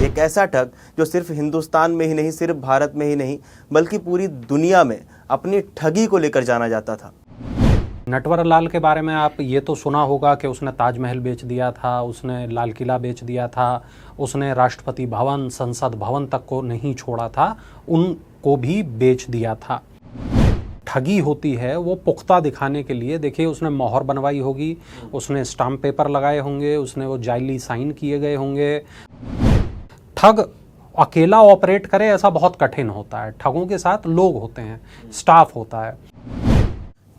एक ऐसा ठग जो सिर्फ हिंदुस्तान में ही नहीं, सिर्फ भारत में ही नहीं, बल्कि पूरी दुनिया में अपनी ठगी को लेकर जाना जाता था। नटवर लाल के बारे में आप ये तो सुना होगा कि उसने ताजमहल बेच दिया था, उसने लाल किला बेच दिया था, उसने राष्ट्रपति भवन, संसद भवन तक को नहीं छोड़ा था, उनको भी बेच दिया था। ठगी होती है वो पुख्ता दिखाने के लिए। देखिए, उसने मोहर बनवाई होगी, उसने स्टाम्प पेपर लगाए होंगे, उसने वो जाली साइन किए गए होंगे। ठग अकेला ऑपरेट करे ऐसा बहुत कठिन होता है। ठगों के साथ लोग होते हैं, स्टाफ होता है।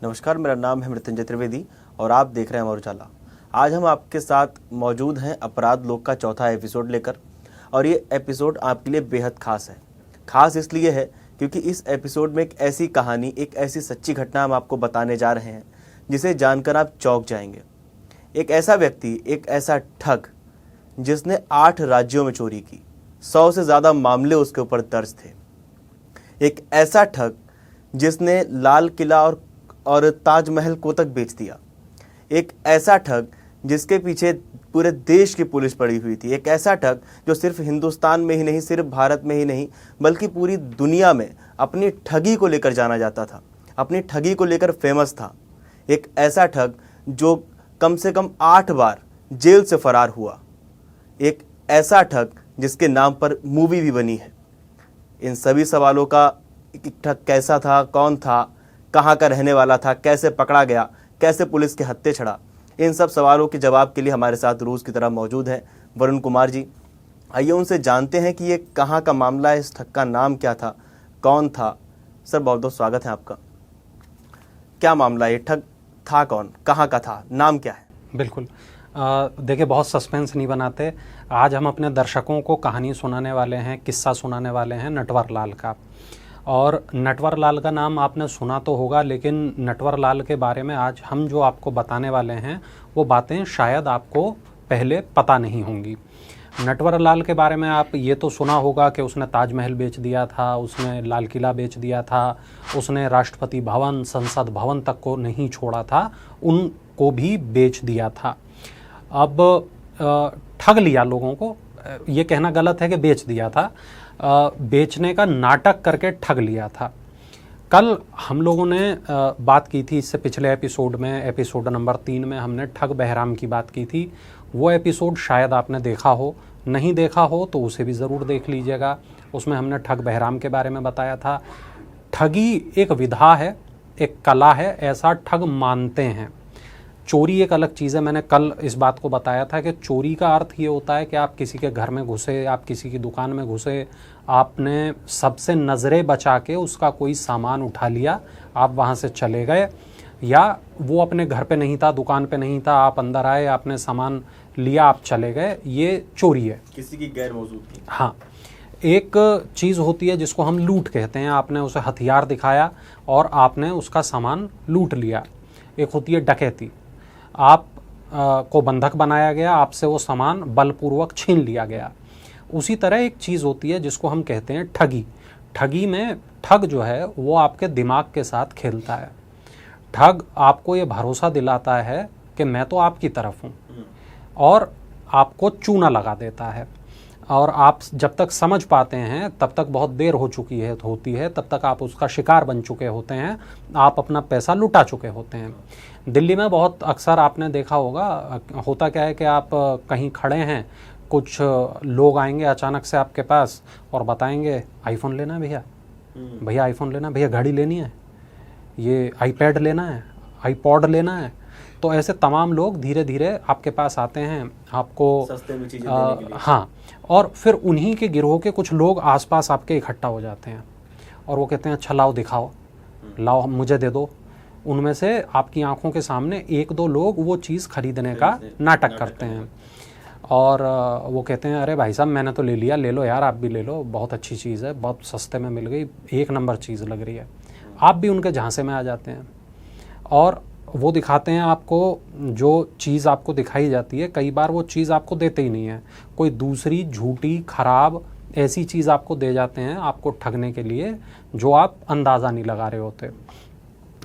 नमस्कार, मेरा नाम है मृत्युंजय त्रिवेदी और आप देख रहे हैं अमर उजाला। आज हम आपके साथ मौजूद हैं अपराध लोक का चौथा एपिसोड लेकर, और ये एपिसोड आपके लिए बेहद खास है। खास इसलिए है क्योंकि इस एपिसोड में एक ऐसी कहानी, एक ऐसी सच्ची घटना हम आपको बताने जा रहे हैं जिसे जानकर आप चौंक जाएंगे। एक ऐसा व्यक्ति, एक ऐसा ठग जिसने 8 राज्यों में चोरी की, 100 से ज़्यादा मामले उसके ऊपर दर्ज थे। एक ऐसा ठग जिसने लाल किला और ताजमहल को तक बेच दिया। एक ऐसा ठग जिसके पीछे पूरे देश की पुलिस पड़ी हुई थी। एक ऐसा ठग जो सिर्फ हिंदुस्तान में ही नहीं, सिर्फ भारत में ही नहीं, बल्कि पूरी दुनिया में अपनी ठगी को लेकर जाना जाता था, अपनी ठगी को लेकर फेमस था। एक ऐसा ठग जो कम से कम 8 बार जेल से फरार हुआ। एक ऐसा ठग जिसके नाम पर मूवी भी बनी है। इन सभी सवालों का ठग कैसा था, कौन था, कहाँ का रहने वाला था, कैसे पकड़ा गया, कैसे पुलिस के हत्थे चढ़ा, इन सब सवालों के जवाब के लिए हमारे साथ रूस की तरह मौजूद हैं वरुण कुमार जी। आइए उनसे जानते हैं कि ये कहाँ का मामला है, इस ठग का नाम क्या था, कौन था। सर, बहुत बहुत स्वागत है आपका। क्या मामला है, ये ठग था कौन, कहाँ का था, नाम क्या है? बिल्कुल। देखिए, बहुत सस्पेंस नहीं बनाते। आज हम अपने दर्शकों को कहानी सुनाने वाले हैं, किस्सा सुनाने वाले हैं नटवर लाल का। और नटवर लाल का नाम आपने सुना तो होगा, लेकिन नटवर लाल के बारे में आज हम जो आपको बताने वाले हैं वो बातें शायद आपको पहले पता नहीं होंगी। नटवर लाल के बारे में आप ये तो सुना होगा कि उसने ताजमहल बेच दिया था, उसने लाल किला बेच दिया था, उसने राष्ट्रपति भवन, संसद भवन तक को नहीं छोड़ा था, उनको भी बेच दिया था। अब ठग लिया लोगों को, ये कहना गलत है कि बेच दिया था। बेचने का नाटक करके ठग लिया था। कल हम लोगों ने बात की थी, इससे पिछले एपिसोड में, एपिसोड नंबर 3 में हमने ठग बहराम की बात की थी। वो एपिसोड शायद आपने देखा हो, नहीं देखा हो तो उसे भी ज़रूर देख लीजिएगा। उसमें हमने ठग बहराम के बारे में बताया था। ठगी एक विधा है, एक कला है, ऐसा ठग मानते हैं। चोरी एक अलग चीज़ है। मैंने कल इस बात को बताया था कि चोरी का अर्थ ये होता है कि आप किसी के घर में घुसे, आप किसी की दुकान में घुसे, आपने सबसे नज़रें बचा के उसका कोई सामान उठा लिया, आप वहाँ से चले गए, या वो अपने घर पे नहीं था, दुकान पे नहीं था, आप अंदर आए, आपने सामान लिया, आप चले गए, ये चोरी है, किसी की गैर मौजूदगी। हाँ। एक चीज़ होती है जिसको हम लूट कहते हैं। आपने उसे हथियार दिखाया और आपने उसका सामान लूट लिया। एक होती है डकैती, आप को बंधक बनाया गया, आपसे वो सामान बलपूर्वक छीन लिया गया। उसी तरह एक चीज़ होती है जिसको हम कहते हैं ठगी। ठगी में ठग जो है वो आपके दिमाग के साथ खेलता है। ठग आपको ये भरोसा दिलाता है कि मैं तो आपकी तरफ हूँ, और आपको चूना लगा देता है। और आप जब तक समझ पाते हैं तब तक बहुत देर होती है, तब तक आप उसका शिकार बन चुके होते हैं, आप अपना पैसा लुटा चुके होते हैं। दिल्ली में बहुत अक्सर आपने देखा होगा, होता क्या है कि आप कहीं खड़े हैं, कुछ लोग आएंगे अचानक से आपके पास और बताएंगे आईफोन लेना है भैया, भैया आईफोन लेना है, भैया घड़ी लेनी है, ये आईपैड लेना है, आईपॉड लेना है। तो ऐसे तमाम लोग धीरे धीरे आपके पास आते हैं, आपको सस्ते में चीजें देने के लिए। हाँ, और फिर उन्हीं के गिरोह के कुछ लोग आसपास आपके इकट्ठा हो जाते हैं और वो कहते हैं अच्छा लाओ दिखाओ, लाओ मुझे दे दो। उनमें से आपकी आंखों के सामने 1-2 लोग वो चीज़ खरीदने का नाटक करते हैं, और वो कहते हैं अरे भाई साहब मैंने तो ले लिया, ले लो यार, आप भी ले लो, बहुत अच्छी चीज़ है, बहुत सस्ते में मिल गई, 1 नंबर चीज़ लग रही है। आप भी उनके झांसे में आ जाते हैं और वो दिखाते हैं आपको जो चीज़ आपको दिखाई जाती है। कई बार वो चीज़ आपको देते ही नहीं है, कोई दूसरी झूठी खराब ऐसी चीज़ आपको दे जाते हैं आपको ठगने के लिए, जो आप अंदाज़ा नहीं लगा रहे होते।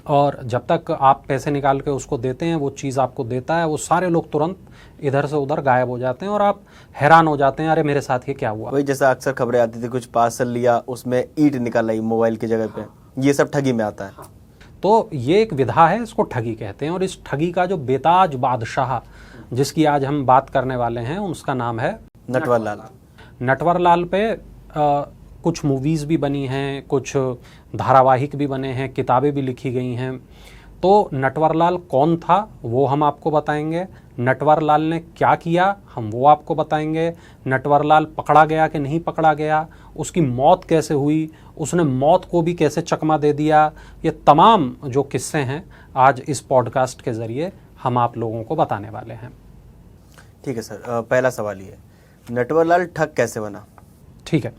और जब तक आप पैसे निकाल के उसको देते हैं, वो चीज़ आपको देता है, वो सारे लोग तुरंत इधर से उधर गायब हो जाते हैं और आप हैरान हो जाते हैं, अरे मेरे साथ ये क्या हुआ। वही जैसा अक्सर खबरें आती थी, कुछ पार्सल लिया उसमें ईंट निकल आई मोबाइल की जगह पे, ये सब ठगी में आता है। तो ये एक विधा है, इसको ठगी कहते हैं। और इस ठगी का जो बेताज बादशाह जिसकी आज हम बात करने वाले हैं, उसका नाम है नटवर लाल। नटवर लाल पे कुछ मूवीज़ भी बनी हैं, कुछ धारावाहिक भी बने हैं, किताबें भी लिखी गई हैं। तो नटवर लाल कौन था वो हम आपको बताएंगे, नटवर लाल ने क्या किया हम वो आपको बताएंगे, नटवर लाल पकड़ा गया कि नहीं पकड़ा गया, उसकी मौत कैसे हुई, उसने मौत को भी कैसे चकमा दे दिया, ये तमाम जो किस्से हैं आज इस पॉडकास्ट के ज़रिए हम आप लोगों को बताने वाले हैं। ठीक है सर, पहला सवाल ये, नटवर लाल ठग कैसे बना? ठीक है,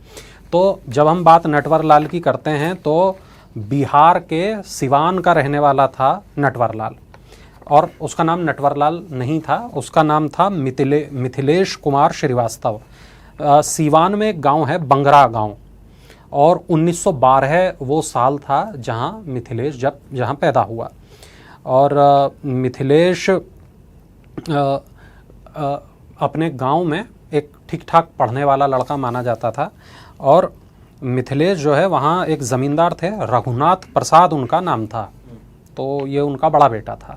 तो जब हम बात नटवर लाल की करते हैं तो बिहार के सिवान का रहने वाला था नटवर लाल, और उसका नाम नटवर लाल नहीं था, उसका नाम था मिथिलेश कुमार श्रीवास्तव। सिवान में एक गांव है बंगरा गांव, और 1912 वो साल था जहां मिथिलेश जहां पैदा हुआ। और मिथिलेश अपने गांव में एक ठीक ठाक पढ़ने वाला लड़का माना जाता था। और मिथिलेश जो है वहाँ एक ज़मींदार थे, रघुनाथ प्रसाद उनका नाम था, तो ये उनका बड़ा बेटा था।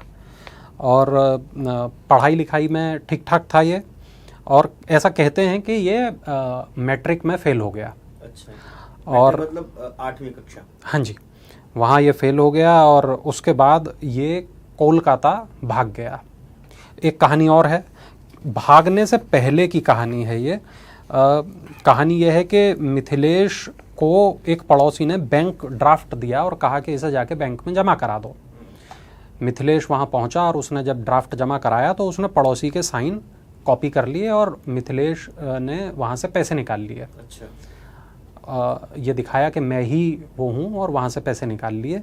और पढ़ाई लिखाई में ठीक ठाक था ये, और ऐसा कहते हैं कि ये मैट्रिक में फ़ेल हो गया। अच्छा, और मतलब 8वीं कक्षा? हाँ जी, वहाँ ये फ़ेल हो गया और उसके बाद ये कोलकाता भाग गया। एक कहानी और है, भागने से पहले की कहानी है ये। कहानी यह है कि मिथिलेश को एक पड़ोसी ने बैंक ड्राफ्ट दिया और कहा कि इसे जाके बैंक में जमा करा दो। मिथिलेश वहाँ पहुँचा और उसने जब ड्राफ्ट जमा कराया तो उसने पड़ोसी के साइन कॉपी कर लिए और मिथिलेश ने वहाँ से पैसे निकाल लिए। अच्छा, ये दिखाया कि मैं ही वो हूँ और वहाँ से पैसे निकाल लिए।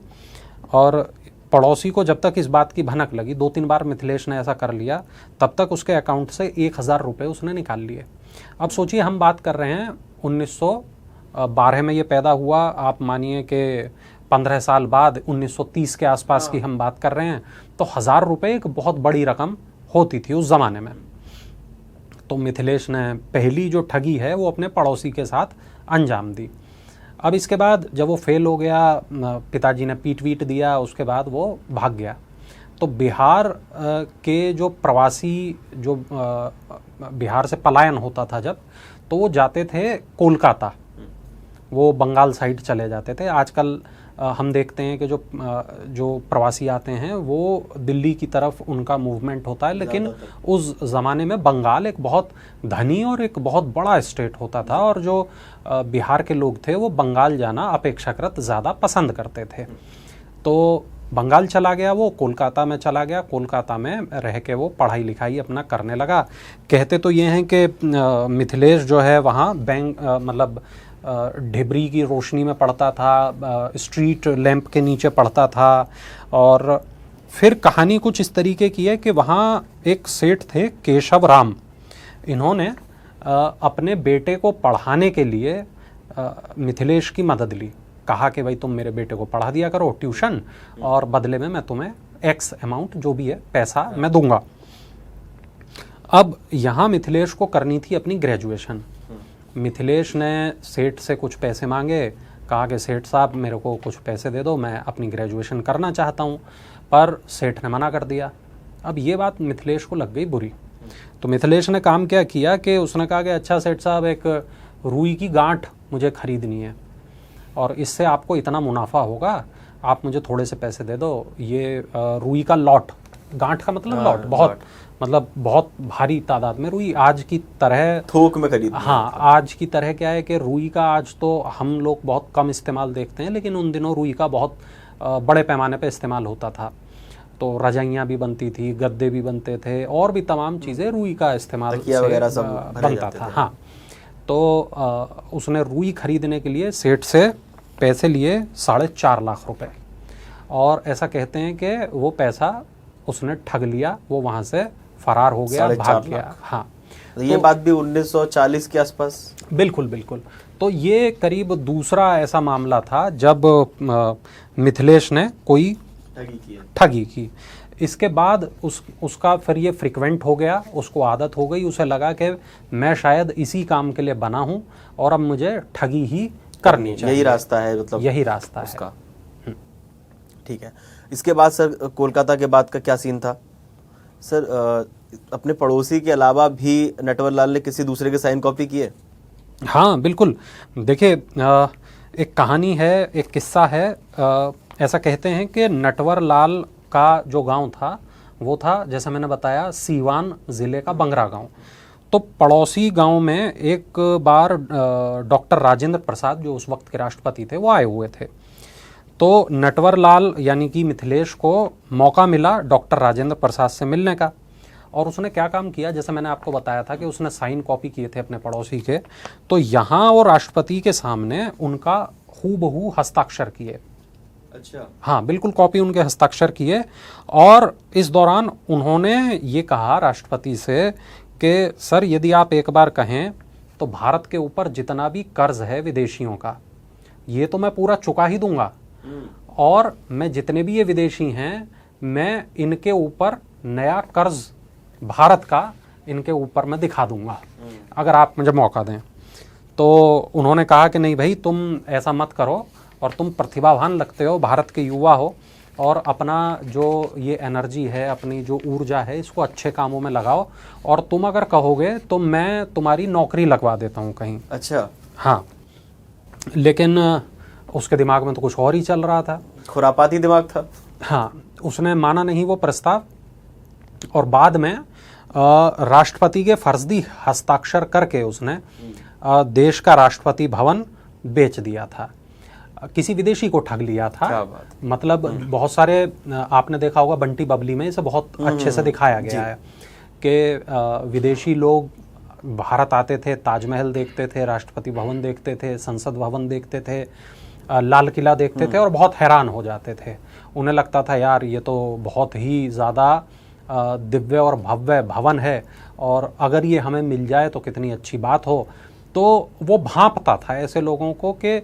और पड़ोसी को जब तक इस बात की भनक लगी, 2-3 बार मिथिलेश ने ऐसा कर लिया, तब तक उसके अकाउंट से 1000 रुपये उसने निकाल लिए। अब सोचिए, हम बात कर रहे हैं 1912 में ये पैदा हुआ, आप मानिए कि 15 साल बाद 1930 के आसपास की हम बात कर रहे हैं, तो 1000 रुपये एक बहुत बड़ी रकम होती थी उस ज़माने में। तो मिथिलेश ने पहली जो ठगी है वो अपने पड़ोसी के साथ अंजाम दी। अब इसके बाद जब वो फेल हो गया, पिताजी ने पीट वीट दिया, उसके बाद वो भाग गया। तो बिहार के जो प्रवासी जो बिहार से पलायन होता था जब, तो वो जाते थे कोलकाता, वो बंगाल साइड चले जाते थे। आजकल हम देखते हैं कि जो प्रवासी आते हैं वो दिल्ली की तरफ उनका मूवमेंट होता है, लेकिन उस ज़माने में बंगाल एक बहुत धनी और एक बहुत बड़ा स्टेट होता था, और जो बिहार के लोग थे वो बंगाल जाना अपेक्षाकृत ज़्यादा पसंद करते थे। तो बंगाल चला गया, वो कोलकाता में चला गया, कोलकाता में रह के वो पढ़ाई लिखाई अपना करने लगा। कहते तो ये हैं कि मिथिलेश जो है वहाँ मतलब ढिबरी की रोशनी में पढ़ता था, स्ट्रीट लैंप के नीचे पढ़ता था। और फिर कहानी कुछ इस तरीके की है कि वहाँ एक सेठ थे केशव राम, इन्होंने अपने बेटे को पढ़ाने के लिए मिथिलेश की मदद ली। कहा कि भाई तुम मेरे बेटे को पढ़ा दिया करो ट्यूशन, और बदले में मैं तुम्हें X अमाउंट जो भी है पैसा मैं दूंगा। अब यहाँ मिथिलेश को करनी थी अपनी ग्रेजुएशन। मिथिलेश ने सेठ से कुछ पैसे मांगे, कहा कि सेठ साहब मेरे को कुछ पैसे दे दो, मैं अपनी ग्रेजुएशन करना चाहता हूँ, पर सेठ ने मना कर दिया। अब ये बात मिथिलेश को लग गई बुरी। तो मिथिलेश ने काम क्या किया कि उसने कहा कि अच्छा सेठ साहब, एक रुई की गांठ मुझे खरीदनी है और इससे आपको इतना मुनाफा होगा, आप मुझे थोड़े से पैसे दे दो। ये रुई का लॉट, गांठ का मतलब लॉट, बहुत मतलब बहुत भारी तादाद में रुई, आज की तरह थोक में खरीद। हाँ, आज की तरह क्या है कि रुई का आज तो हम लोग बहुत कम इस्तेमाल देखते हैं, लेकिन उन दिनों रुई का बहुत बड़े पैमाने पे इस्तेमाल होता था। तो रजाइयाँ भी बनती थी, गद्दे भी बनते थे, और भी तमाम चीज़ें रुई का इस्तेमाल वगैरह सब बनता था। हाँ, तो उसने रुई खरीदने के लिए सेठ से पैसे लिए 4.5 लाख रुपए, और ऐसा कहते हैं कि वो पैसा उसने ठग लिया, वो वहाँ से फरार हो गया, भाग गया। हाँ, तो ये बात भी 1940 के आसपास। बिल्कुल बिल्कुल। तो ये करीब दूसरा ऐसा मामला था जब मिथिलेश ने कोई ठगी की। इसके बाद उसका फिर ये फ्रिक्वेंट हो गया, उसको आदत हो गई, उसे लगा कि मैं शायद इसी काम के लिए बना हूँ और अब मुझे ठगी ही करनी चाहिए। यही रास्ता है, मतलब यही रास्ता उसका। ठीक है। इसके बाद सर कोलकाता के बाद का क्या सीन था सर? अपने पड़ोसी के अलावा भी नटवर लाल ने किसी दूसरे के साइन कॉपी किए? हाँ बिल्कुल। देखिए एक कहानी है, एक किस्सा है। ऐसा कहते हैं कि नटवर लाल का जो गांव था वो था, जैसा मैंने बताया, सीवान ज़िले का बंगरा गांव। तो पड़ोसी गांव में एक बार डॉक्टर राजेंद्र प्रसाद, जो उस वक्त के राष्ट्रपति थे, वो आए हुए थे। तो नटवर लाल यानी कि मिथिलेश को मौका मिला डॉक्टर राजेंद्र प्रसाद से मिलने का। और उसने क्या काम किया, जैसे मैंने आपको बताया था कि उसने साइन कॉपी किए थे अपने पड़ोसी के, तो यहाँ वो राष्ट्रपति के सामने उनका हूबहू हस्ताक्षर किए। अच्छा। हाँ बिल्कुल, कॉपी उनके हस्ताक्षर किए। और इस दौरान उन्होंने ये कहा राष्ट्रपति से कि सर, यदि आप एक बार कहें तो भारत के ऊपर जितना भी कर्ज है विदेशियों का, ये तो मैं पूरा चुका ही दूंगा, और मैं जितने भी ये विदेशी हैं, मैं इनके ऊपर नया कर्ज भारत का इनके ऊपर मैं दिखा दूंगा अगर आप मुझे मौका दें। तो उन्होंने कहा कि नहीं भाई, तुम ऐसा मत करो, और तुम प्रतिभावान लगते हो, भारत के युवा हो, और अपना जो ये एनर्जी है, अपनी जो ऊर्जा है, इसको अच्छे कामों में लगाओ, और तुम अगर कहोगे तो मैं तुम्हारी नौकरी लगवा देता हूँ कहीं। अच्छा। हाँ, लेकिन उसके दिमाग में तो कुछ और ही चल रहा था, खुरापाती दिमाग था। हाँ, उसने माना नहीं वो प्रस्ताव, और बाद में राष्ट्रपति के फर्जी हस्ताक्षर करके उसने देश का राष्ट्रपति भवन बेच दिया था, किसी विदेशी को ठग लिया था। क्या बात। मतलब बहुत सारे, आपने देखा होगा बंटी बबली में इसे बहुत अच्छे से दिखाया गया है कि विदेशी लोग भारत आते थे, ताजमहल देखते थे, राष्ट्रपति भवन देखते थे, संसद भवन देखते थे, लाल किला देखते थे, और बहुत हैरान हो जाते थे। उन्हें लगता था यार ये तो बहुत ही ज़्यादा दिव्य और भव्य भवन है, और अगर ये हमें मिल जाए तो कितनी अच्छी बात हो। तो वो भांपता था ऐसे लोगों को कि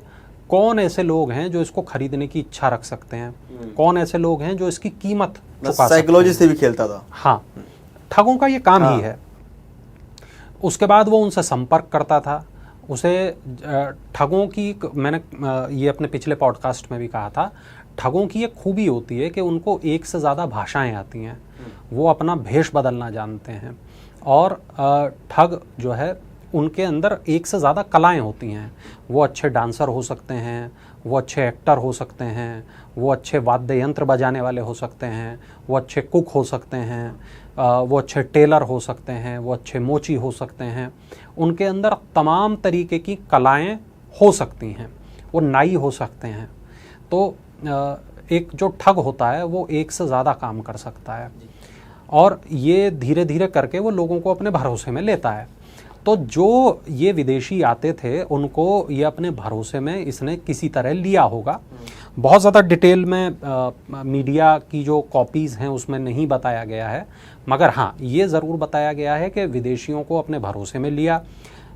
कौन ऐसे लोग हैं जो इसको खरीदने की इच्छा रख सकते हैं, कौन ऐसे लोग हैं जो इसकी कीमत चुका सकते हैं। साइकोलॉजी से भी खेलता था। हाँ, ठगों का ये काम ही है। उसके बाद वो उनसे संपर्क करता था, उसे ठगों की, मैंने ये अपने पिछले पॉडकास्ट में भी कहा था, ठगों की एक खूबी होती है कि उनको एक से ज़्यादा भाषाएं आती हैं, वो अपना भेष बदलना जानते हैं, और ठग जो है उनके अंदर एक से ज़्यादा कलाएं होती हैं। वो अच्छे डांसर हो सकते हैं, वो अच्छे एक्टर हो सकते हैं, वो अच्छे वाद्य यंत्र बजाने वाले हो सकते हैं, वो अच्छे कुक हो सकते हैं, वो अच्छे टेलर हो सकते हैं, वो अच्छे मोची हो सकते हैं। उनके अंदर तमाम तरीके की कलाएं हो सकती हैं, वो नाई हो सकते हैं। तो एक जो ठग होता है वो एक से ज़्यादा काम कर सकता है, और ये धीरे धीरे करके वो लोगों को अपने भरोसे में लेता है। तो जो ये विदेशी आते थे उनको ये अपने भरोसे में इसने किसी तरह लिया होगा। बहुत ज़्यादा डिटेल में मीडिया की जो कॉपीज़ हैं उसमें नहीं बताया गया है, मगर हाँ ये ज़रूर बताया गया है कि विदेशियों को अपने भरोसे में लिया।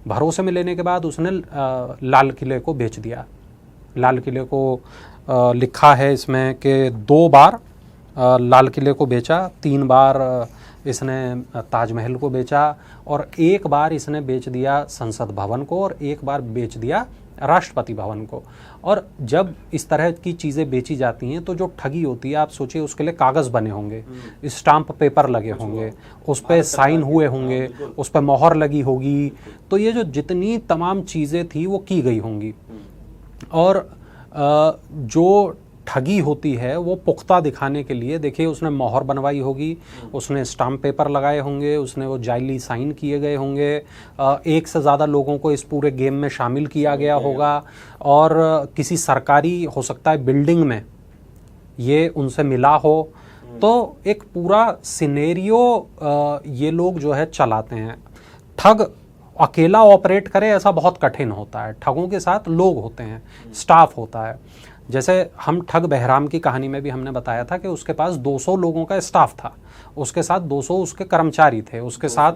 भरोसे में लेने के बाद उसने लाल किले को बेच दिया। लाल किले को लिखा है इसमें कि 2 बार लाल किले को बेचा, 3 बार इसने ताजमहल को बेचा, और 1 बार इसने बेच दिया संसद भवन को, और 1 बार बेच दिया राष्ट्रपति भवन को। और जब इस तरह की चीज़ें बेची जाती हैं तो जो ठगी होती है, आप सोचिए उसके लिए कागज़ बने होंगे, स्टाम्प पेपर लगे होंगे, उस पर साइन हुए होंगे, उस पर मोहर लगी होगी। तो ये जो जितनी तमाम चीज़ें थी वो की गई होंगी, और जो ठगी होती है वो पुख्ता दिखाने के लिए, देखिए उसने मोहर बनवाई होगी, उसने स्टाम्प पेपर लगाए होंगे, उसने वो जाली साइन किए गए होंगे, एक से ज़्यादा लोगों को इस पूरे गेम में शामिल किया गया होगा, और किसी सरकारी हो सकता है बिल्डिंग में ये उनसे मिला हो। तो एक पूरा सिनेरियो ये लोग जो है चलाते हैं। ठग अकेला ऑपरेट करे ऐसा बहुत कठिन होता है, ठगों के साथ लोग होते हैं, स्टाफ होता है। जैसे हम ठग बहराम की कहानी में भी हमने बताया था कि उसके पास 200 लोगों का स्टाफ था, उसके साथ 200 उसके कर्मचारी थे, उसके साथ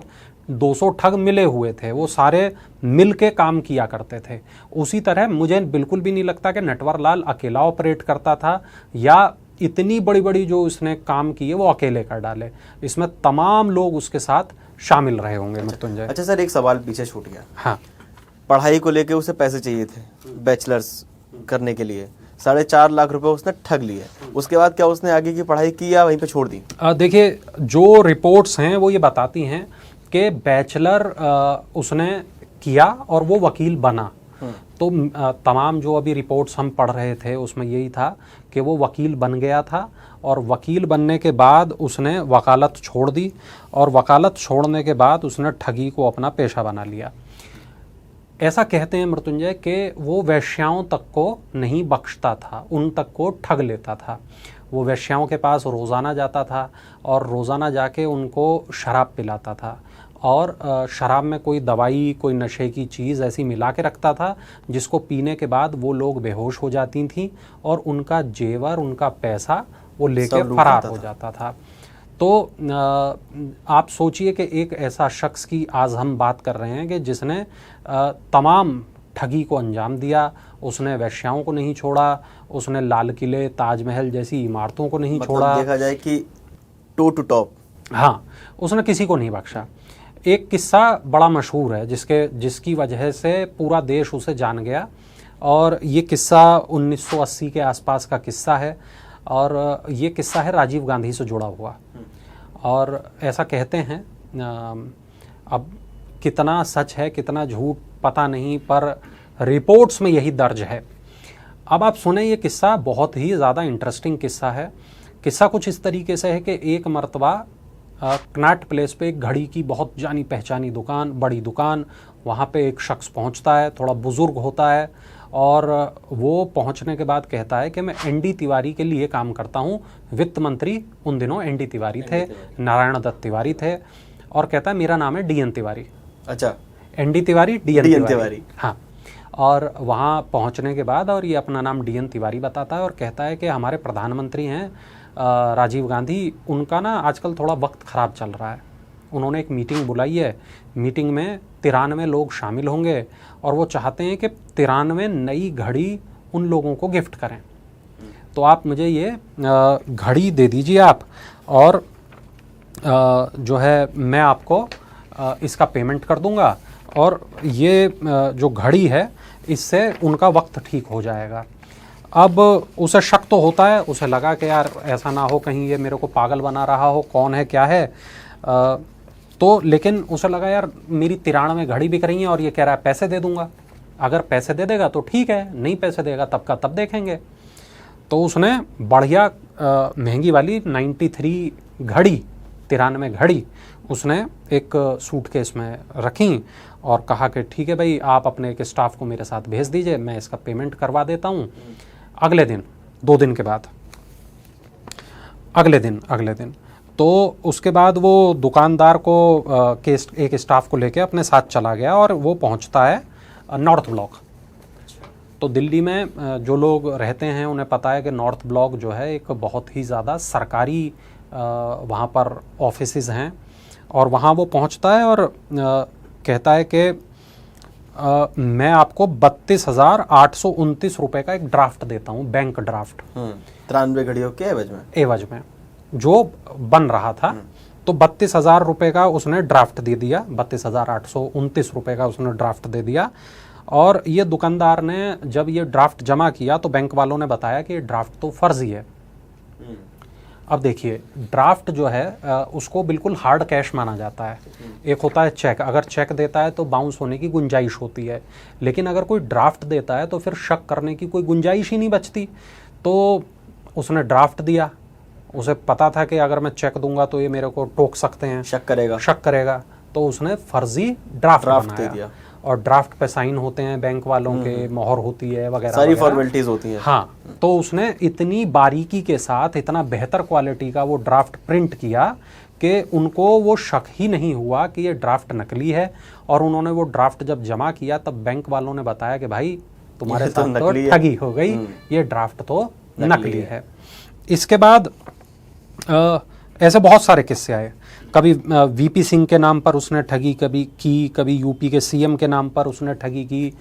200 ठग मिले हुए थे, वो सारे मिल के काम किया करते थे। उसी तरह मुझे बिल्कुल भी नहीं लगता कि नटवर लाल अकेला ऑपरेट करता था, या इतनी बड़ी बड़ी जो उसने काम किए वो अकेले कर डाले। इसमें तमाम लोग उसके साथ शामिल रहे होंगे मृत्युंजय। अच्छा सर, एक सवाल पीछे छूट गया। हाँ, पढ़ाई को लेके उसे पैसे चाहिए थे बैचलर्स करने के लिए, 4.5 लाख रुपए उसने ठग लिए। उसके बाद क्या उसने आगे की पढ़ाई की या वहीं पे छोड़ दी? देखिए, जो रिपोर्ट्स हैं वो ये बताती हैं कि बैचलर उसने किया और वो वकील बना। तो तमाम जो अभी रिपोर्ट्स हम पढ़ रहे थे उसमें यही था कि वो वकील बन गया था और वकील बनने के बाद उसने वकालत छोड़ दी और वकालत छोड़ने के बाद उसने ठगी को अपना पेशा बना लिया। ऐसा कहते हैं मृत्युंजय कि वो वेश्याओं तक को नहीं बख्शता था, उन तक को ठग लेता था। वो वेश्याओं के पास रोज़ाना जाता था और रोज़ाना जाके उनको शराब पिलाता था और शराब में कोई दवाई, कोई नशे की चीज़ ऐसी मिला के रखता था जिसको पीने के बाद वो लोग बेहोश हो जाती थीं और उनका जेवर, उनका पैसा वो लेके फरार हो जाता था। तो आप सोचिए कि एक ऐसा शख्स की आज हम बात कर रहे हैं कि जिसने तमाम ठगी को अंजाम दिया। उसने वेश्याओं को नहीं छोड़ा, उसने लाल किले, ताजमहल जैसी इमारतों को नहीं छोड़ा। देखा जाए कि टू टू टॉप। हाँ, उसने किसी को नहीं बख्शा। एक किस्सा बड़ा मशहूर है जिसकी वजह से पूरा देश उसे जान गया और ये किस्सा 1980 के आसपास का किस्सा है और ये किस्सा है राजीव गांधी से जुड़ा हुआ। और ऐसा कहते हैं, अब कितना सच है कितना झूठ पता नहीं, पर रिपोर्ट्स में यही दर्ज है। अब आप सुने, ये किस्सा बहुत ही ज़्यादा इंटरेस्टिंग किस्सा है। किस्सा कुछ इस तरीके से है कि एक मर्तबा कनॉट प्लेस पे एक घड़ी की बहुत जानी पहचानी दुकान, बड़ी दुकान, वहाँ पे एक शख्स पहुँचता है, थोड़ा बुज़ुर्ग होता है और वो पहुँचने के बाद कहता है कि मैं एनडी तिवारी के लिए काम करता हूँ। वित्त मंत्री उन दिनों एनडी तिवारी थे, नारायण दत्त तिवारी थे, और कहता है मेरा नाम है डीएन तिवारी। अच्छा, एनडी तिवारी, डीएन तिवारी। हाँ, और वहाँ पहुँचने के बाद और ये अपना नाम डीएन तिवारी बताता है और कहता है कि हमारे प्रधानमंत्री हैं राजीव गांधी, उनका ना आजकल थोड़ा वक्त ख़राब चल रहा है। उन्होंने एक मीटिंग बुलाई है, मीटिंग में 93 लोग शामिल होंगे और वो चाहते हैं कि 93 नई घड़ी उन लोगों को गिफ्ट करें। तो आप मुझे ये घड़ी दे दीजिए आप, और जो है मैं आपको इसका पेमेंट कर दूंगा और ये जो घड़ी है इससे उनका वक्त ठीक हो जाएगा। अब उसे शक तो होता है, उसे लगा कि यार ऐसा ना हो कहीं ये मेरे को पागल बना रहा हो, कौन है क्या है। तो लेकिन उसे लगा यार मेरी 93 घड़ी बिक रही है और ये कह रहा है पैसे दे दूंगा, अगर पैसे दे देगा तो ठीक है, नहीं पैसे देगा तब का तब देखेंगे। तो उसने बढ़िया महंगी वाली 93 घड़ी, 93 घड़ी उसने एक सूटकेस में रखी और कहा कि ठीक है भाई, आप अपने एक स्टाफ को मेरे साथ भेज दीजिए, मैं इसका पेमेंट करवा देता हूँ। अगले दिन, 2 दिन के बाद, अगले दिन तो उसके बाद वो दुकानदार को एक स्टाफ को लेके अपने साथ चला गया और वो पहुंचता है नॉर्थ ब्लॉक। तो दिल्ली में जो लोग रहते हैं उन्हें पता है कि नॉर्थ ब्लॉक जो है एक बहुत ही ज़्यादा सरकारी वहाँ पर ऑफिसेज हैं, और वहाँ वो पहुँचता है और कहता है कि मैं आपको 32,829 रुपये का एक ड्राफ्ट देता हूँ, बैंक ड्राफ्ट। 93 घड़ियों के एवज में जो बन रहा था। तो 32,000 रुपये का उसने ड्राफ्ट दे दिया, 32,829 रुपये का उसने ड्राफ्ट दे दिया। और ये दुकानदार ने जब ये ड्राफ्ट जमा किया तो बैंक वालों ने बताया कि ये ड्राफ्ट तो फर्जी है। अब देखिए, ड्राफ्ट जो है उसको बिल्कुल हार्ड कैश माना जाता है। एक होता है चेक, अगर चेक देता है तो बाउंस होने की गुंजाइश होती है, लेकिन अगर कोई ड्राफ्ट देता है तो फिर शक करने की कोई गुंजाइश ही नहीं बचती। तो उसने ड्राफ्ट दिया, उसे पता था कि अगर मैं चेक दूंगा तो ये मेरे को टोक सकते हैं, शक करेगा। तो उसने फर्जी ड्राफ्ट दे दिया और ड्राफ्ट पे साइन होते हैं बैंक वालों के, मोहर होती है वगैरह, सारी फॉर्मेलिटीज होती हैं। हाँ, तो उसने इतनी बारीकी के साथ इतना बेहतर क्वालिटी का वो ड्राफ्ट प्रिंट किया कि उनको वो शक ही नहीं हुआ कि ये ड्राफ्ट नकली है। और उन्होंने वो ड्राफ्ट जब जमा किया तब बैंक वालों ने बताया कि भाई तुम्हारे साथ तो ठगी हो गई, ये ड्राफ्ट तो नकली है। इसके बाद ऐसे बहुत सारे किस्से आए। कभी वीपी सिंह के नाम पर उसने ठगी कभी यूपी के सीएम के नाम पर उसने ठगी की।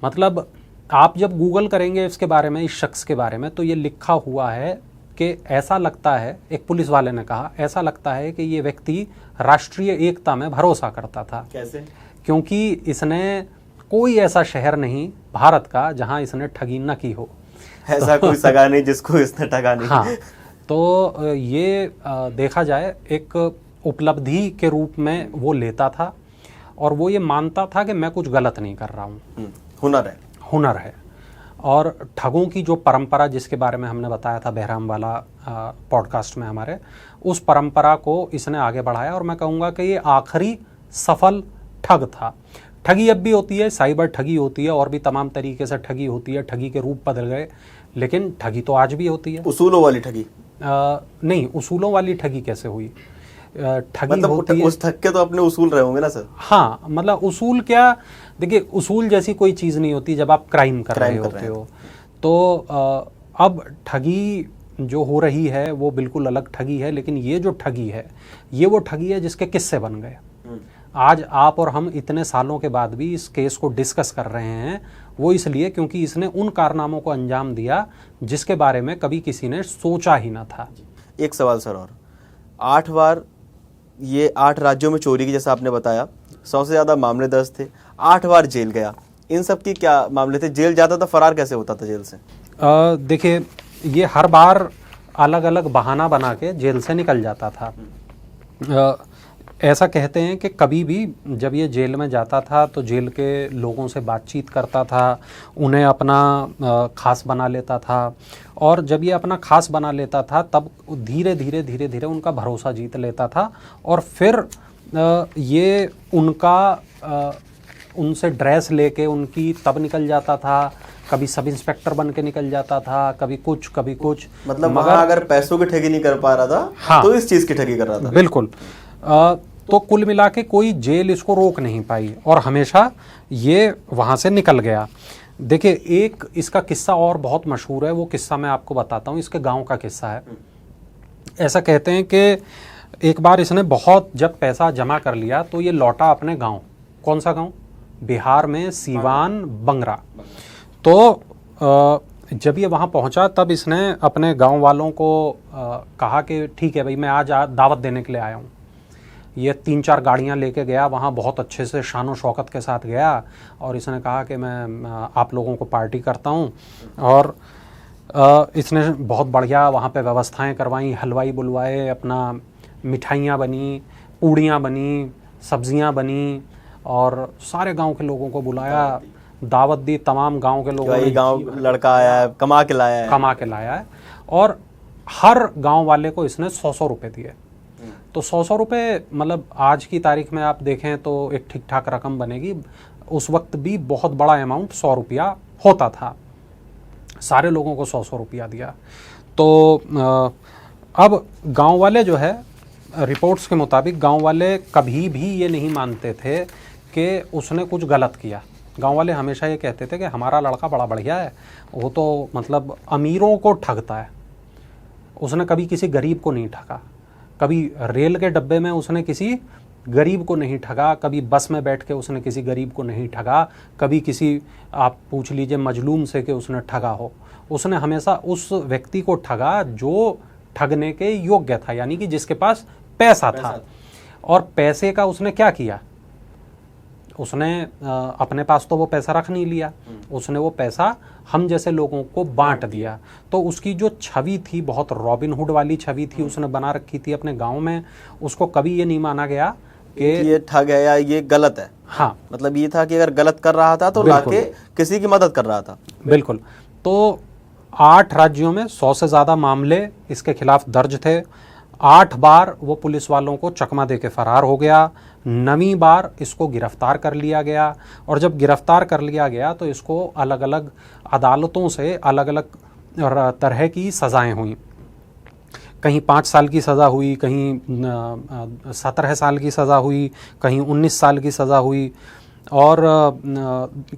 मतलब आप जब गूगल करेंगे इसके बारे में, इस शख्स के बारे में, तो ये लिखा हुआ है कि ऐसा लगता है, एक पुलिस वाले ने कहा, ऐसा लगता है कि ये व्यक्ति राष्ट्रीय एकता में भरोसा करता था। कैसे? क्योंकि इसने कोई ऐसा शहर नहीं भारत का जहां इसने ठगी न की हो। ऐसा कोई सगा नहीं जिसको इसने ठगा नहीं। हाँ, तो ये देखा जाए एक उपलब्धि के रूप में वो लेता था, और वो ये मानता था कि मैं कुछ गलत नहीं कर रहा हूँ। हुनर है। हुनर है। और ठगों की जो परंपरा जिसके बारे में हमने बताया था बहराम वाला पॉडकास्ट में हमारे, उस परंपरा को इसने आगे बढ़ाया, और मैं कहूँगा कि ये आखिरी सफल ठग था। ठगी अब भी होती है, साइबर ठगी होती है, और भी तमाम तरीके से ठगी होती है, ठगी के रूप बदल गए, लेकिन ठगी तो आज भी होती है। उसूलों वाली ठगी? नहीं, उसूलों वाली ठगी कैसे हुई? ठगी मतलब होती है, उस ठग के तो अपने उसूल रहे होंगे ना सर? हाँ, मतलब उसूल क्या, देखिए उसूल जैसी कोई चीज़ नहीं होती जब आप क्राइम कर रहे होते हो। तो अब ठगी जो हो रही है वो बिल्कुल अलग ठगी है, लेकिन ये जो ठगी है ये वो ठगी है जिसके किस्से बन गए। आज आप और हम इतने सालों के बाद भी इस केस को डिस्कस कर रहे हैं, वो इसलिए क्योंकि इसने उन कारनामों को अंजाम दिया जिसके बारे में कभी किसी ने सोचा ही ना था। एक सवाल सर और, 8 बार ये 8 राज्यों में चोरी की, जैसा आपने बताया 100 से ज़्यादा मामले दर्ज थे, 8 बार जेल गया, इन सब की क्या मामले थे? जेल जाता था, फरार कैसे होता था जेल से? देखिए, ये हर बार अलग अलग बहाना बना के जेल से निकल जाता था। ऐसा कहते हैं कि कभी भी जब ये जेल में जाता था तो जेल के लोगों से बातचीत करता था, उन्हें अपना खास बना लेता था, और जब ये अपना खास बना लेता था तब धीरे धीरे उनका भरोसा जीत लेता था, और फिर ये उनसे ड्रेस लेके उनकी तब निकल जाता था। कभी सब इंस्पेक्टर बन के निकल जाता था, कभी कुछ कभी कुछ। मतलब मगर अगर पैसों की ठगी नहीं कर पा रहा था, हाँ, तो इस चीज़ की ठगी कर रहा था। बिल्कुल। तो कुल मिला के कोई जेल इसको रोक नहीं पाई, और हमेशा ये वहाँ से निकल गया। देखिए, एक इसका किस्सा और बहुत मशहूर है, वो किस्सा मैं आपको बताता हूँ। इसके गांव का किस्सा है। ऐसा कहते हैं कि एक बार इसने बहुत जब पैसा जमा कर लिया तो ये लौटा अपने गांव। कौन सा गांव? बिहार में सिवान, बंगरा। तो जब ये वहाँ पहुँचा तब इसने अपने गांव वालों को कहा कि ठीक है भाई, मैं आज दावत देने के लिए आया हूँ। ये 3-4 गाड़ियाँ लेके गया वहाँ, बहुत अच्छे से शानो शौकत के साथ गया, और इसने कहा कि मैं आप लोगों को पार्टी करता हूँ। और इसने बहुत बढ़िया वहाँ पे व्यवस्थाएं करवाई, हलवाई बुलवाए, अपना मिठाइयाँ बनी, पूड़ियाँ बनी, सब्जियाँ बनी, और सारे गांव के लोगों को बुलाया, दावत दी। तमाम गांव के लोगों ने, गांव लड़का आया है, कमा के लाया है, और हर गांव वाले को इसने 100 रुपये दिए। तो 100 रुपये मतलब आज की तारीख में आप देखें तो एक ठीक ठाक रकम बनेगी। उस वक्त भी बहुत बड़ा अमाउंट 100 रुपया होता था। सारे लोगों को 100 रुपया दिया। तो अब गांव वाले जो है, रिपोर्ट्स के मुताबिक गांव वाले कभी भी ये नहीं मानते थे कि उसने कुछ गलत किया। गांव वाले हमेशा ये कहते थे कि हमारा लड़का बड़ा बढ़िया है, वो तो मतलब अमीरों को ठगता है, उसने कभी किसी गरीब को नहीं ठगा, कभी रेल के डब्बे में उसने किसी गरीब को नहीं ठगा, कभी बस में बैठ के उसने किसी गरीब को नहीं ठगा, कभी किसी, आप पूछ लीजिए मजलूम से कि उसने ठगा हो। उसने हमेशा उस व्यक्ति को ठगा जो ठगने के योग्य था, यानी कि जिसके पास पैसा था। और पैसे का उसने क्या किया? उसने अपने पास तो वो पैसा रख नहीं लिया, उसने वो पैसा हम जैसे लोगों को बांट दिया। तो उसकी जो छवि थी, बहुत रॉबिन हुड वाली छवि थी उसने बना रखी थी अपने गांव में। उसको कभी ये नहीं माना गया कि ये ठग है या ये गलत है। हाँ, मतलब ये था कि अगर गलत कर रहा था तो लाके किसी की मदद कर रहा था। बिल्कुल। तो 8 राज्यों में 100 से ज़्यादा मामले इसके खिलाफ दर्ज थे। 8 बार वो पुलिस वालों को चकमा दे के फरार हो गया। 9वीं बार इसको गिरफ्तार कर लिया गया, और जब गिरफ्तार कर लिया गया तो इसको अलग अलग अदालतों से अलग अलग तरह की सज़ाएं हुई। कहीं 5 साल की सज़ा हुई, कहीं 17 साल की सज़ा हुई, कहीं 19 साल की सज़ा हुई, और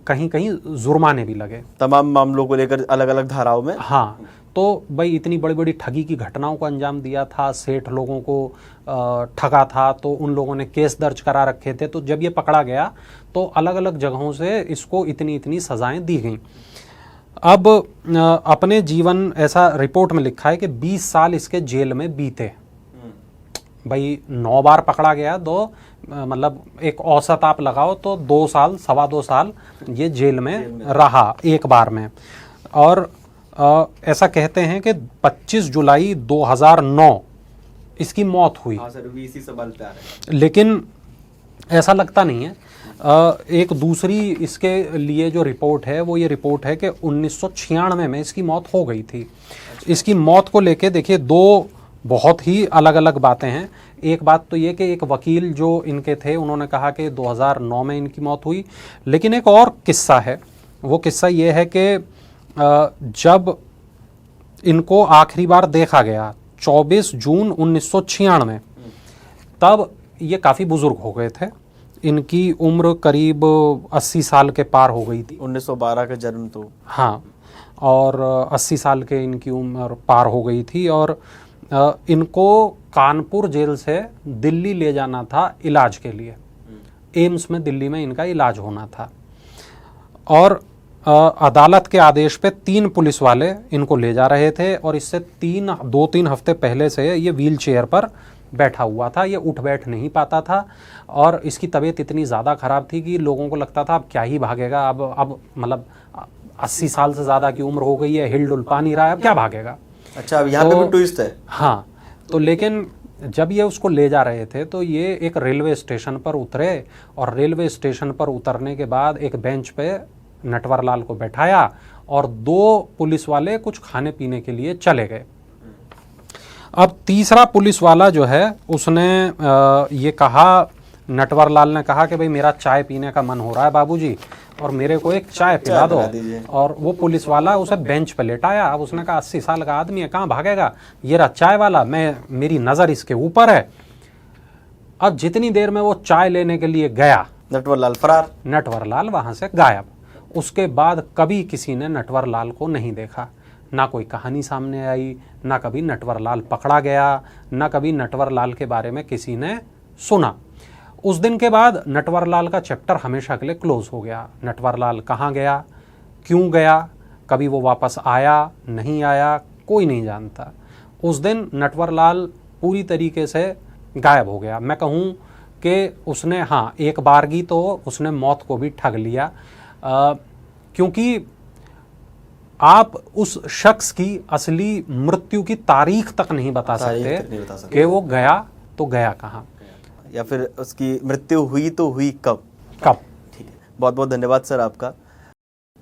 कहीं कहीं जुर्माने भी लगे। तमाम मामलों को लेकर अलग अलग धाराओं में। हाँ, तो भाई इतनी बड़ी बड़ी ठगी की घटनाओं को अंजाम दिया था, सेठ लोगों को ठगा था, तो उन लोगों ने केस दर्ज करा रखे थे। तो जब ये पकड़ा गया तो अलग अलग जगहों से इसको इतनी इतनी सजाएं दी गई। अब अपने जीवन, ऐसा रिपोर्ट में लिखा है कि 20 साल इसके जेल में बीते। भाई 9 बार पकड़ा गया, तो मतलब एक औसत आप लगाओ तो 2 साल, 2.25 साल ये जेल में रहा एक बार में। और ऐसा कहते हैं कि 25 जुलाई 2009 इसकी मौत हुई। हाँ सर, इसी सवाल पे आ रहे हैं। लेकिन ऐसा लगता नहीं है। एक दूसरी इसके लिए जो रिपोर्ट है वो ये रिपोर्ट है कि 1996 में इसकी मौत हो गई थी। इसकी मौत को लेके देखिए 2 बहुत ही अलग अलग बातें हैं। एक बात तो ये कि एक वकील जो इनके थे उन्होंने कहा कि 2009 में इनकी मौत हुई। लेकिन एक और किस्सा है, वो किस्सा ये है कि जब इनको आखिरी बार देखा गया 24 जून 1996 में, तब ये काफ़ी बुजुर्ग हो गए थे। इनकी उम्र करीब 80 साल के पार हो गई थी। 1912 का जन्म तो। हाँ, और 80 साल के इनकी उम्र पार हो गई थी। और इनको कानपुर जेल से दिल्ली ले जाना था इलाज के लिए। एम्स में दिल्ली में इनका इलाज होना था। और अदालत के आदेश पे 3 पुलिस वाले इनको ले जा रहे थे। और इससे 2-3 हफ्ते पहले से ये व्हील चेयर पर बैठा हुआ था, ये उठ बैठ नहीं पाता था। और इसकी तबीयत इतनी ज़्यादा ख़राब थी कि लोगों को लगता था अब क्या ही भागेगा, अब मतलब 80 साल से ज़्यादा की उम्र हो गई है, हिल डुल पा नहीं रहा है, अब क्या भागेगा। अच्छा, अब यहाँ पे भी ट्विस्ट है। हाँ, तो लेकिन जब ये उसको ले जा रहे थे तो ये एक रेलवे स्टेशन पर उतरे। और रेलवे स्टेशन पर उतरने के बाद एक बेंच पे नटवरलाल को बैठाया और 2 पुलिस वाले कुछ खाने पीने के लिए चले गए। अब तीसरा पुलिस वाला जो है उसने ये कहा, नटवरलाल ने कहा कि भाई मेरा चाय पीने का मन हो रहा है बाबूजी, और मेरे को एक चाय पिला दो। और वो पुलिस वाला उसे बेंच पे लेटाया। अब उसने कहा 80 साल का आदमी है, कहाँ भागेगा, ये रहा चाय वाला, मेरी नज़र इसके ऊपर है। अब जितनी देर में वो चाय लेने के लिए गया, नटवरलाल फरार। नटवरलाल वहाँ से गायब। उसके बाद कभी किसी ने नटवरलाल को नहीं देखा, ना कोई कहानी सामने आई, ना कभी नटवरलाल पकड़ा गया, ना कभी नटवरलाल के बारे में किसी ने सुना। उस दिन के बाद नटवरलाल का चैप्टर हमेशा के लिए क्लोज हो गया। नटवरलाल कहाँ गया, क्यों गया, कभी वो वापस आया नहीं आया, कोई नहीं जानता। उस दिन नटवरलाल पूरी तरीके से गायब हो गया। मैं कहूँ कि उसने, हाँ, एक बारगी तो उसने मौत को भी ठग लिया, क्योंकि आप उस शख्स की असली मृत्यु की तारीख तक नहीं बता सकते कि वो गया तो गया कहाँ, या फिर उसकी मृत्यु हुई तो हुई कब। ठीक है, बहुत बहुत धन्यवाद सर आपका।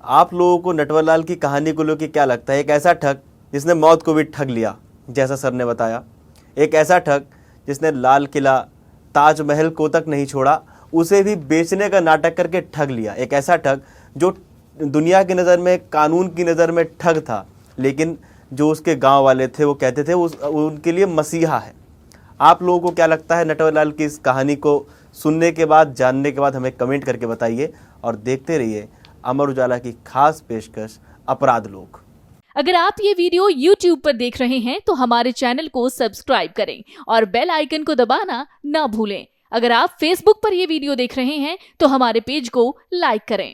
आप लोगों को नटवरलाल की कहानी को लेकर क्या लगता है? एक ऐसा ठग जिसने मौत को भी ठग लिया, जैसा सर ने बताया। एक ऐसा ठग जिसने लाल किला, ताजमहल को तक नहीं छोड़ा, उसे भी बेचने का नाटक करके ठग लिया। एक ऐसा ठग जो दुनिया की नज़र में, कानून की नज़र में ठग था, लेकिन जो उसके गांव वाले थे वो कहते थे उनके लिए मसीहा है। आप लोगों को क्या लगता है नटवरलाल की इस कहानी को सुनने के बाद, जानने के बाद हमें कमेंट करके बताइए। और देखते रहिए अमर उजाला की खास पेशकश अपराध लोक। अगर आप ये वीडियो YouTube पर देख रहे हैं तो हमारे चैनल को सब्सक्राइब करें और बेल आइकन को दबाना ना भूलें। अगर आप Facebook पर ये वीडियो देख रहे हैं तो हमारे पेज को लाइक करें।